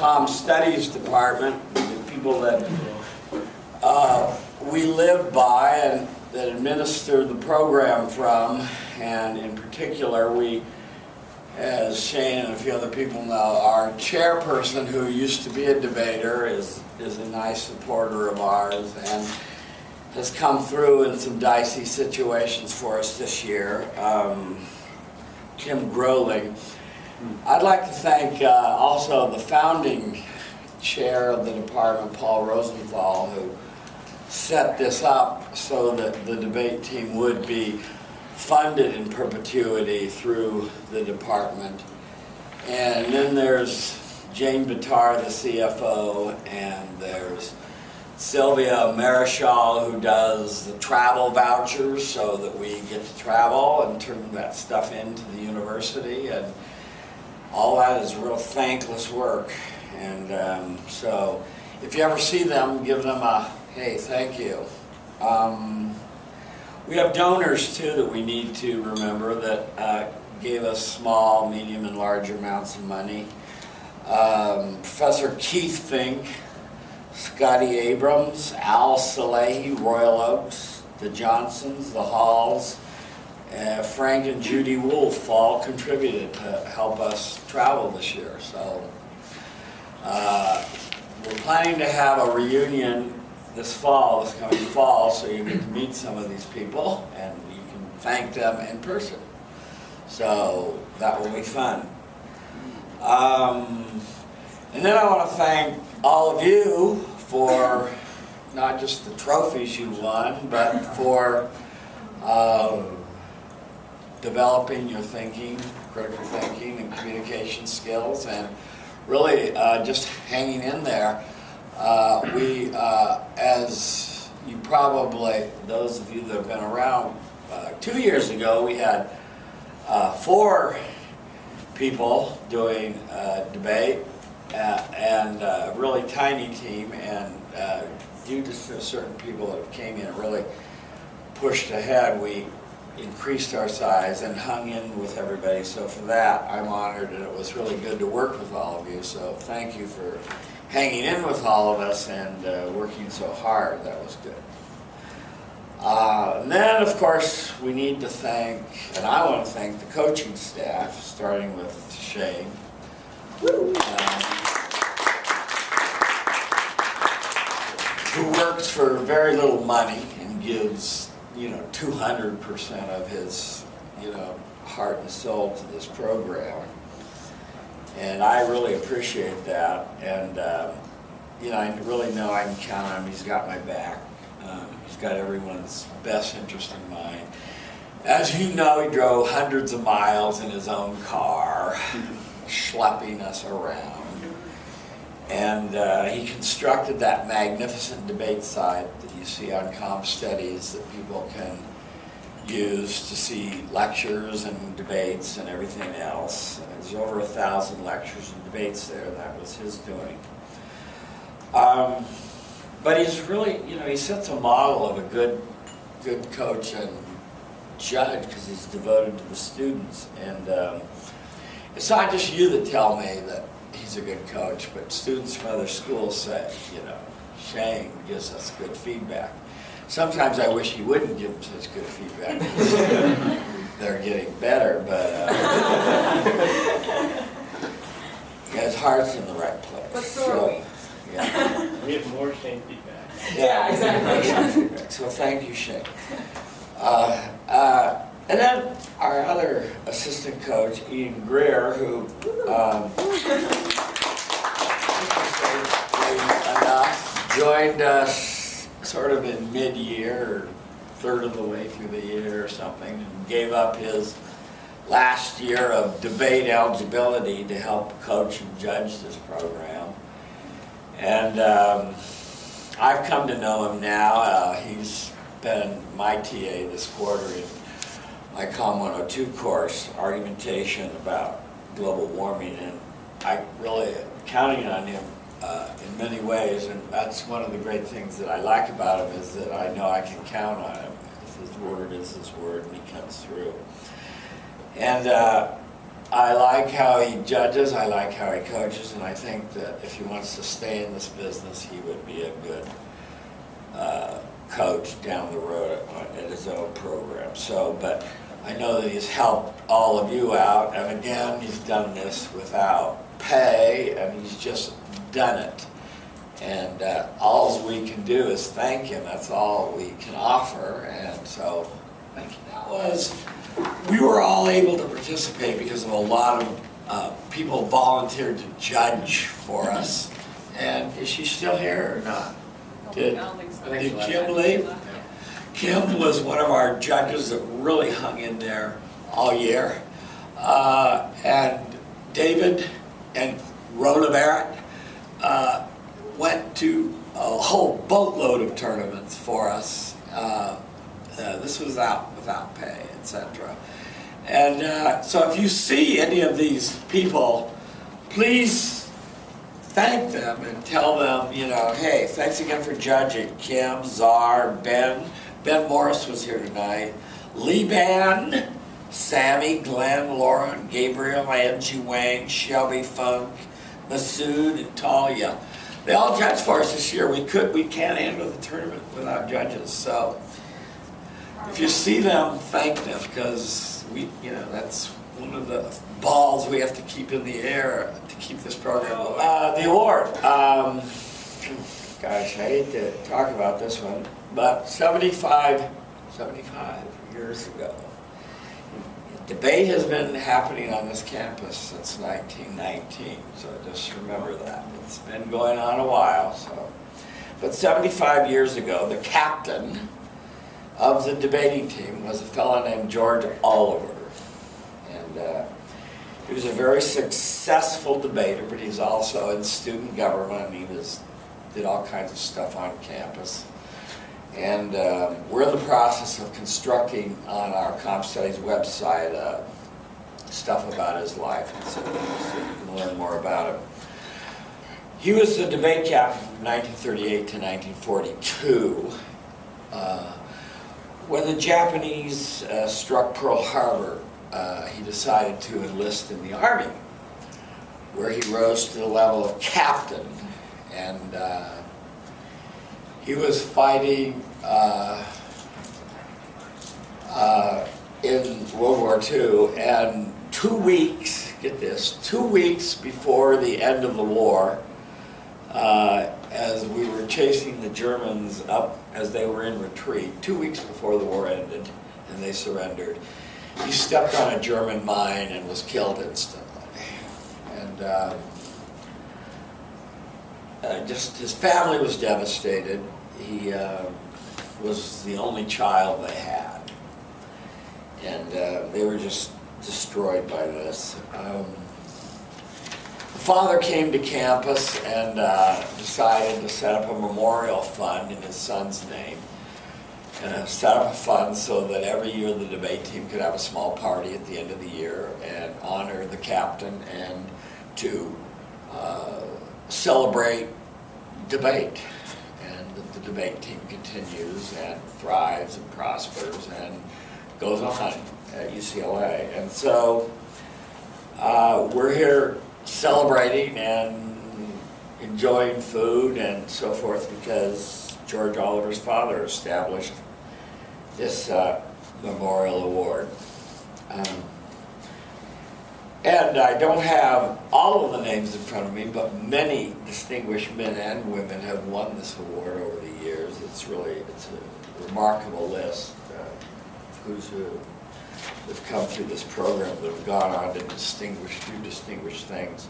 Comm Studies department, the people that we live by and that administer the program from, and in particular we, as Shane and a few other people know, our chairperson, who used to be a debater, is a nice supporter of ours and has come through in some dicey situations for us this year, Kim Groling. I'd like to thank also the founding chair of the department, Paul Rosenthal, who set this up so that the debate team would be funded in perpetuity through the department. And then there's Jane Bitar, the CFO, and there's Sylvia Marischal, who does the travel vouchers so that we get to travel and turn that stuff into the university. And all that is real thankless work. And so if you ever see them, give them a, hey, thank you. We have donors too that we need to remember that gave us small, medium, and large amounts of money. Professor Keith Fink, Scotty Abrams, Al Salehi, Royal Oaks, the Johnsons, the Halls, Frank and Judy Wolf all contributed to help us travel this year. So we're planning to have a reunion this coming fall, so you get to meet some of these people and you can thank them in person. So that will be fun. And then I want to thank all of you for not just the trophies you won, but for developing your thinking, critical thinking and communication skills, and really just hanging in there. As you probably, those of you that have been around, 2 years ago we had 4 people doing debate and a really tiny team, and due to certain people that came in and really pushed ahead, we increased our size and hung in with everybody. So for that, I'm honored, and it was really good to work with all of you. So thank you for hanging in with all of us and working so hard. That was good. And then, of course, we need to thank, and I want to thank the coaching staff, starting with Shane. Who works for very little money and gives, 200% of his, heart and soul to this program. And I really appreciate that. And, I really know I can count on him. He's got my back. He's got everyone's best interest in mind. As you know, he drove hundreds of miles in his own car, schlepping us around. And he constructed that magnificent debate site that you see on Comm Studies that people can use to see lectures and debates and everything else. There's over 1,000 lectures and debates there. That was his doing. But he's really, he sets a model of a good coach and judge, because he's devoted to the students. And it's not just you that tell me that he's a good coach, but students from other schools say, Shane gives us good feedback. Sometimes I wish he wouldn't give them such good feedback, because they're getting better, but his heart's in the right place. But so are we. Yeah. We have more Shane feedback. Yeah, exactly. So thank you, Shane. And then our other assistant coach, Ian Greer, who joined us sort of in mid-year, or third of the way through the year or something, and gave up his last year of debate eligibility to help coach and judge this program. And I've come to know him now. He's been my TA this quarter in my Comm 102 course, argumentation about global warming, and I really am counting on him in many ways, and that's one of the great things that I like about him, is that I know I can count on him. His word is his word, and he comes through. And I like how he judges, I like how he coaches, and I think that if he wants to stay in this business, he would be a good coach down the road at his own program. So, but I know that he's helped all of you out, and again, he's done this without pay, and he's just done it. And all we can do is thank him. That's all we can offer, and so thank you. That was, we were all able to participate because of a lot of people volunteered to judge for us. And is she still here or not? Did Kim leave? Kim was one of our judges that really hung in there all year. And David and Rhoda Barrett went to a whole boatload of tournaments for us. This was without pay, etc. And so if you see any of these people, please thank them and tell them, you know, hey, thanks again for judging. Kim, Czar, Ben Morris was here tonight. Lee Ban, Sammy, Glenn, Lauren, Gabriel, Angie Wang, Shelby Funk, Masood, and Talia. They all judged for us this year. We can't handle the tournament without judges. So if you see them, thank them, because that's one of the balls we have to keep in the air to keep this program going. The award. Gosh, I hate to talk about this one, but 75 years ago, debate has been happening on this campus since 1919, so just remember that. It's been going on a while. So, but 75 years ago, the captain of the debating team was a fellow named George Oliver. And he was a very successful debater, but he's also in student government. He did all kinds of stuff on campus. And we're in the process of constructing on our Comp Studies website stuff about his life, and so you can learn more about him. He was the debate captain from 1938 to 1942. When the Japanese struck Pearl Harbor, he decided to enlist in the Army, where he rose to the level of captain. And he was fighting in World War II, and 2 weeks, get this, 2 weeks before the end of the war, as we were chasing the Germans up as they were in retreat, 2 weeks before the war ended and they surrendered, he stepped on a German mine and was killed instantly. And just his family was devastated. He was the only child they had, and they were just destroyed by this. The father came to campus and decided to set up a memorial fund in his son's name. Set up a fund so that every year the debate team could have a small party at the end of the year and honor the captain, and to celebrate debate. And the debate team continues and thrives and prospers and goes on at UCLA. And so we're here celebrating and enjoying food and so forth because George Oliver's father established this memorial award. And I don't have all of the names in front of me, but many distinguished men and women have won this award over the years. It's a remarkable list of who's who have come through this program, that have gone on to do distinguished things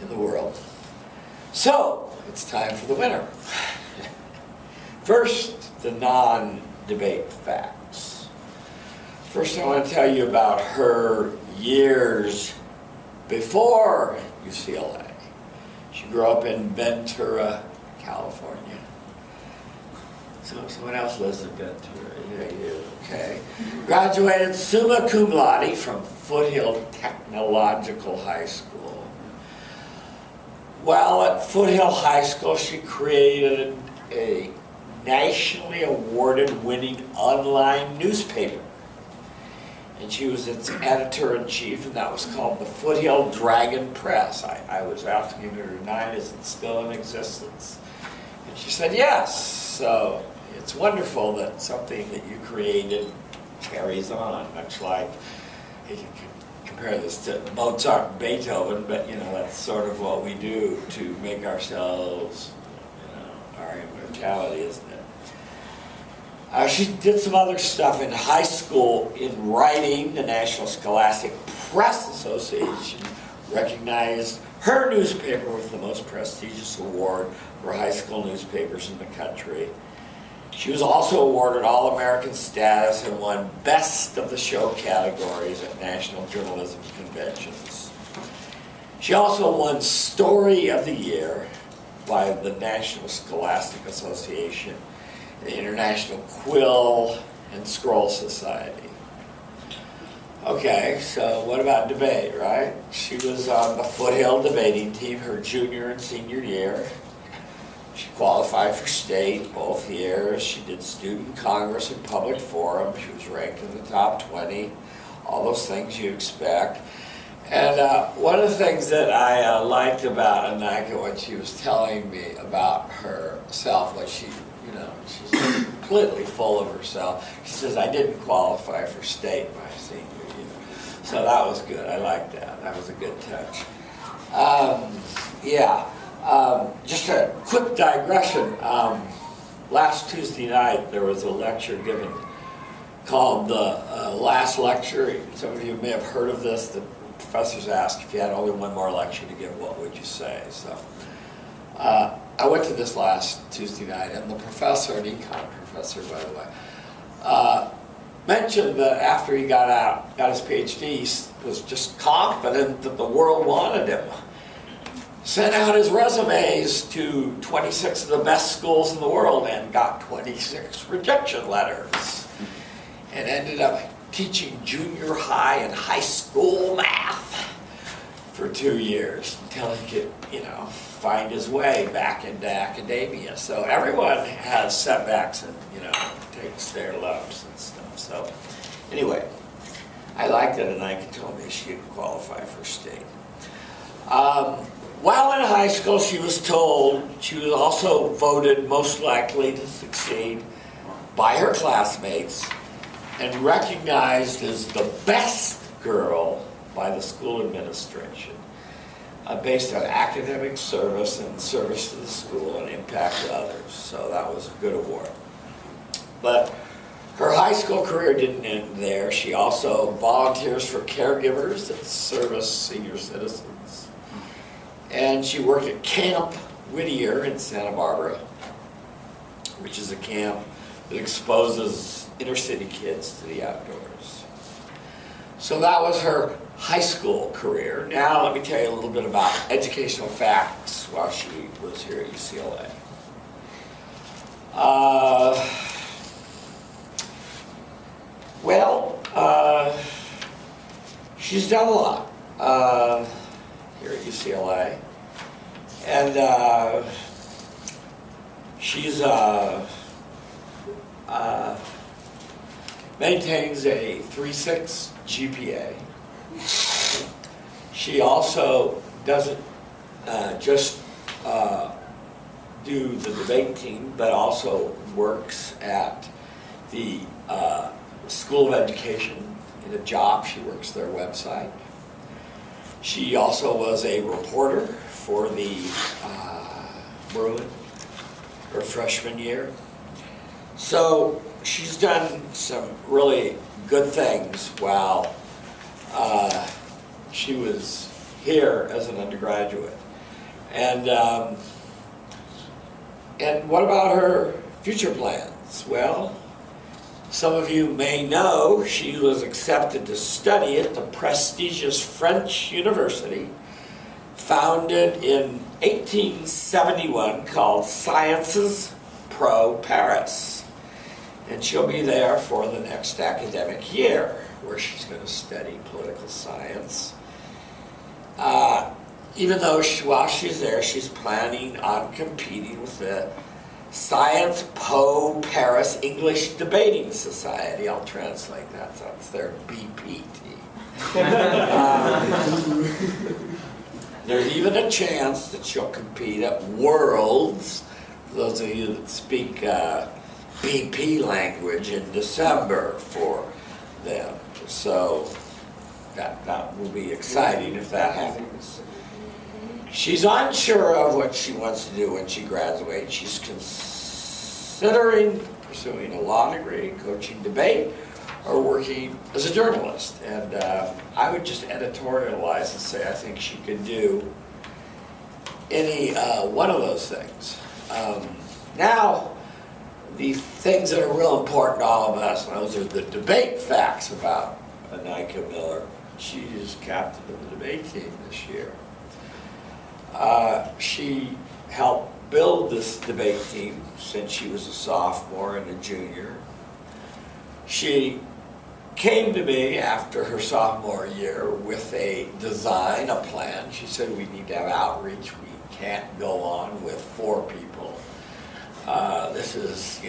in the world. So, it's time for the winner. First, the non-debate facts. First, I want to tell you about her years before UCLA. She grew up in Ventura, California. So someone else lives in Ventura. Yeah, you. Okay. Graduated summa cum laude from Foothill Technological High School. While at Foothill High School, she created a nationally awarded winning online newspaper. and she was its editor-in-chief, and that was called the Foothill Dragon Press. I was asking her tonight, is it still in existence? And she said yes. So it's wonderful that something that you created carries on, much like, you can compare this to Mozart and Beethoven, but that's sort of what we do to make ourselves, our immortality, isn't it? She did some other stuff in high school in writing. The National Scholastic Press Association recognized her newspaper with the most prestigious award for high school newspapers in the country. She was also awarded All-American status and won Best of the Show categories at national journalism conventions. She also won Story of the Year by the National Scholastic Association, the International Quill and Scroll Society. Okay, so what about debate, right? She was on the Foothill debating team her junior and senior year. She qualified for state both years. She did student congress and public forum. She was ranked in the top 20, all those things you expect. And one of the things that I liked about ANAIKA when she was telling me about herself was she's completely full of herself. She says, I didn't qualify for state my senior year. So that was good. I liked that. That was a good touch. Just a quick digression. Last Tuesday night there was a lecture given called the Last Lecture. Some of you may have heard of this. The professors asked if you had only one more lecture to give, what would you say? So I went to this last Tuesday night, and the professor, an econ professor by the way, mentioned that after he got his PhD, he was just confident that the world wanted him. Sent out his resumes to 26 of the best schools in the world and got 26 rejection letters. And ended up teaching junior high and high school math for 2 years until he could, find his way back into academia. So everyone has setbacks and, takes their lumps and stuff. So anyway, I liked it, and ANAIKA told me she didn't qualify for state. While in high school, she was told she was also voted most likely to succeed by her classmates and recognized as the best girl by the school administration based on academic service and service to the school and impact to others. So that was a good award. But her high school career didn't end there. She also volunteers for caregivers that service senior citizens. And she worked at Camp Whittier in Santa Barbara, which is a camp that exposes inner city kids to the outdoors. So that was her high school career. Now let me tell you a little bit about educational facts while she was here at UCLA. She's done a lot here at UCLA, and she's maintains a 3.6 GPA. She also doesn't just do the debate team, but also works at the School of Education in a job. She works their website. She also was a reporter for the Bruin her freshman year. So she's done some really good things while she was here as an undergraduate. And what about her future plans? Well, some of you may know she was accepted to study at the prestigious French university, founded in 1871, called Sciences Po Paris. And she'll be there for the next academic year, where she's going to study political science. Even though while she's there, she's planning on competing with the Science Po Paris English Debating Society. I'll translate that, so it's their BPT. There's even a chance that she'll compete at Worlds, for those of you that speak BP language, in December for them. So that will be exciting if that happens. She's unsure of what she wants to do when she graduates. She's considering pursuing a law degree, coaching debate, or working as a journalist. And I would just editorialize and say I think she could do any one of those things. Now, the things that are real important to all of us, and those are the debate facts about ANAIKA Miller. She is captain of the debate team this year. She helped build this debate team since she was a sophomore and a junior. She came to me after her sophomore year with a design, a plan. She said we need to have outreach. We can't go on with 4 people. This is,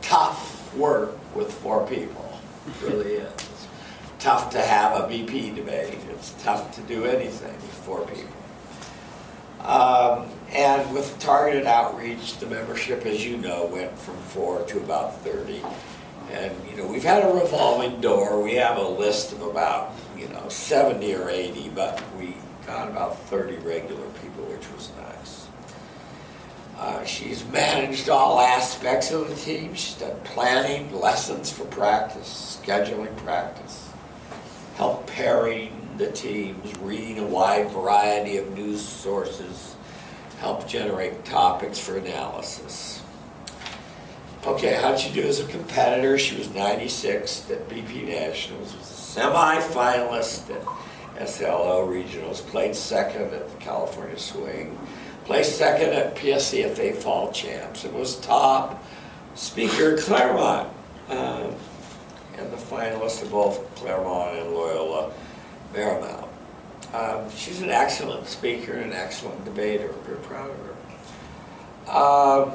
tough work with 4 people. It really is. It's tough to have a BP debate. It's tough to do anything with 4 people. And with targeted outreach, the membership, as you know, went from 4 to about 30. And, we've had a revolving door. We have a list of about, 70 or 80, but we got about 30 regular people, which was nice. She's managed all aspects of the team. She's done planning, lessons for practice, scheduling practice, helped pairing the teams, reading a wide variety of news sources, helped generate topics for analysis. Okay, how'd she do as a competitor? She was 96th at BP Nationals, was a semi-finalist at SLO Regionals, played second at the California Swing, placed second at PSCFA Fall Champs, and was top speaker at Claremont, and the finalist of both Claremont and Loyola Marymount. She's an excellent speaker and an excellent debater. We're very proud of her.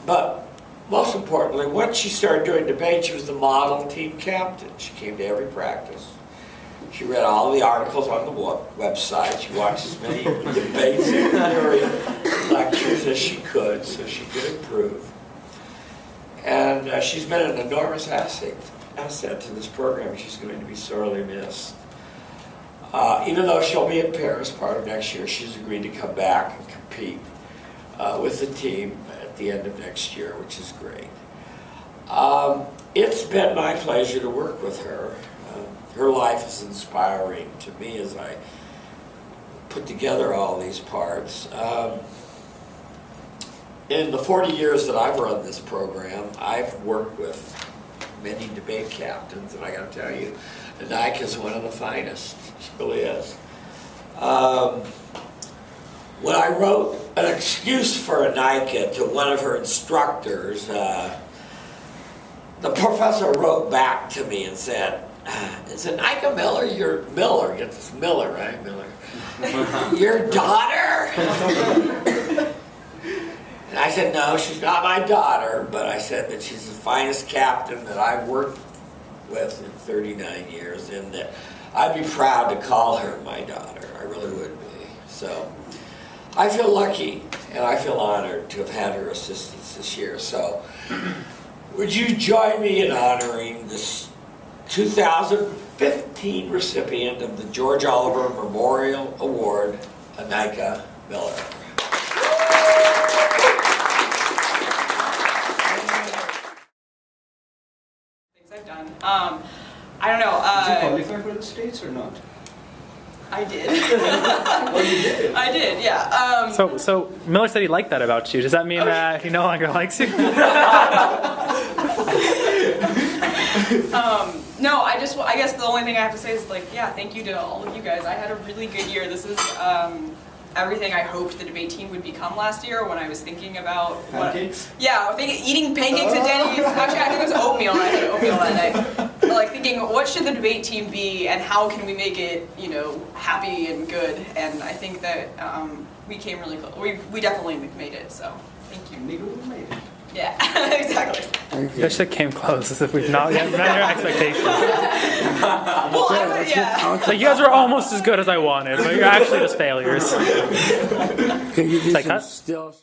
But most importantly, once she started doing debate, she was the model team captain. She came to every practice. She read all the articles on the website. She watched as many debates and theory lectures as she could so she could improve. And she's been an enormous asset to this program. She's going to be sorely missed. Even though she'll be in Paris part of next year, she's agreed to come back and compete with the team at the end of next year, which is great. It's been my pleasure to work with her. Her life is inspiring to me as I put together all these parts. In the 40 years that I've run this program, I've worked with many debate captains, and I got to tell you, ANAIKA is one of the finest. She really is. When I wrote an excuse for ANAIKA to one of her instructors, the professor wrote back to me and said, "Is ANAIKA Miller your Miller?" Get this, Miller, right? Miller. "Your daughter?" And I said, "No, she's not my daughter," but I said that she's the finest captain that I've worked with in 39 years, and that I'd be proud to call her my daughter. I really would be. So I feel lucky and I feel honored to have had her assistance this year. So would you join me in honoring this 2015 recipient of the George Oliver Memorial Award, ANAIKA Miller. Things I've done. I don't know. Did you qualify for the States or not? I did. Oh, you did? I did, yeah. So Miller said he liked that about you. Does that mean he no longer likes you? No, I guess the only thing I have to say is, like, yeah, thank you to all of you guys. I had a really good year. This is everything I hoped the debate team would become last year when I was thinking about pancakes? Yeah, I was thinking eating pancakes at Denny's. Actually, I think it was oatmeal. I had oatmeal that night. But, like, thinking, what should the debate team be, and how can we make it, happy and good? And I think that we came really close. We definitely made it. So Thank you. Neither would have made it. Yeah, exactly. You guys should came close as if we've not met your expectations. Well, yeah. Like, you guys were almost as good as I wanted, but you're actually just failures. Can you do Like some cut? still?